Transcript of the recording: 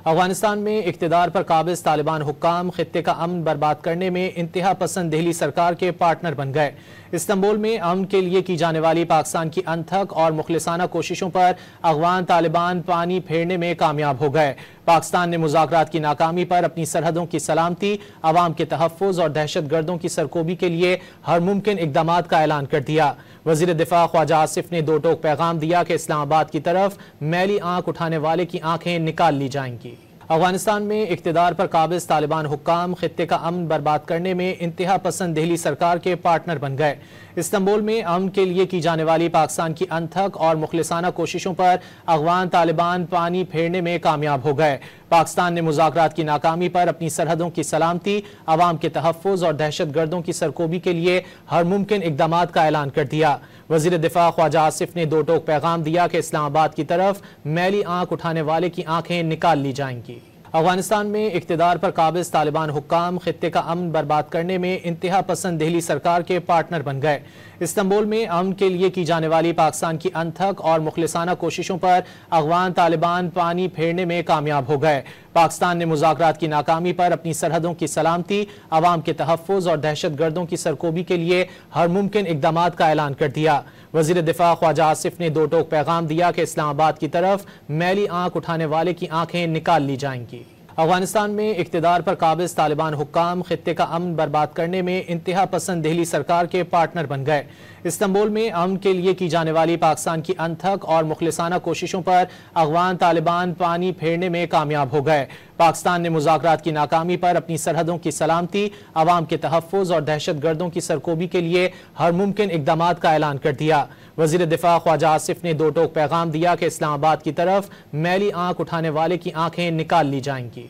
अफगानिस्तान में इक़्तिदार पर काबिज तालिबान हुक्काम खित्ते का अमन बर्बाद करने में इंतहा पसंद दिल्ली सरकार के पार्टनर बन गए। इस्तांबुल में अमन के लिए की जाने वाली पाकिस्तान की अनथक और मुखलिसाना कोशिशों पर अफगान तालिबान पानी फेरने में कामयाब हो गए। पाकिस्तान ने मुज़ाकरात की नाकामी पर अपनी सरहदों की सलामती, अवाम के तहफ़्फ़ुज़ और दहशत गर्दों की सरकोबी के लिए हर मुमकिन इक़दामात का ऐलान कर दिया। वज़ीर दिफ़ा ख्वाजा आसिफ ने दो टोक पैगाम दिया कि इस्लामाबाद की तरफ मैली आंख उठाने वाले की आंखें निकाल ली जाएंगी। अफगानिस्तान में इक़्तिदार पर काबिज तालिबान हुक्काम खित्ते का अमन बर्बाद करने में इंतहा पसंद दिल्ली सरकार के पार्टनर बन गए। इस्तांबुल में अमन के लिए की जाने वाली पाकिस्तान की अनथक और मुखलिसाना कोशिशों पर अफगान तालिबान पानी फेरने में कामयाब हो गए। पाकिस्तान ने मुज़ाकरात की नाकामी पर अपनी सरहदों की सलामती, अवाम के तहफ़्फ़ुज़ और दहशत गर्दों की सरकोबी के लिए हर मुमकिन इक़दामात का ऐलान कर दिया। वज़ीर दिफ़ा ख्वाजा आसिफ ने दो टोक पैगाम दिया कि इस्लामाबाद की तरफ मैली आंख उठाने वाले की आंखें निकाल ली जाएंगी। अफगानिस्तान में इक़्तिदार पर काबिज तालिबान हुक्काम खित्ते का अमन बर्बाद करने में इंतहा पसंद दिल्ली सरकार के पार्टनर बन गए। इस्तांबुल में अमन के लिए की जाने वाली पाकिस्तान की अनथक और मुखलिसाना कोशिशों पर अफगान तालिबान पानी फेरने में कामयाब हो गए। पाकिस्तान ने मुज़ाकरात की नाकामी पर अपनी सरहदों की सलामती, अवाम के तहफ़्फ़ुज़ और दहशत गर्दों की सरकोबी के लिए हर मुमकिन इक़दामात का ऐलान कर दिया। वज़ीर दिफ़ा ख्वाजा आसिफ ने दो टोक पैगाम दिया कि इस्लामाबाद की तरफ मैली आंख उठाने वाले की आंखें निकाल ली जाएंगी। अफगानिस्तान में इक़्तिदार पर काबिज तालिबान हुक्काम खित्ते का अमन बर्बाद करने में इंतहा पसंद दिल्ली सरकार के पार्टनर बन गए। इस्तांबुल में अमन के लिए की जाने वाली पाकिस्तान की अनथक और मुखलिसाना कोशिशों पर अफगान तालिबान पानी फेरने में कामयाब हो गए। पाकिस्तान ने मुज़ाकरात की नाकामी पर अपनी सरहदों की सलामती, अवाम के तहफ़्फ़ुज़ और दहशत गर्दों की सरकोबी के लिए हर मुमकिन इक़दामात का ऐलान कर दिया। वज़ीर दिफ़ा ख्वाजा आसिफ ने दो टोक पैगाम दिया कि इस्लामाबाद की तरफ मैली आंख उठाने वाले की आंखें निकाल ली जाएंगी।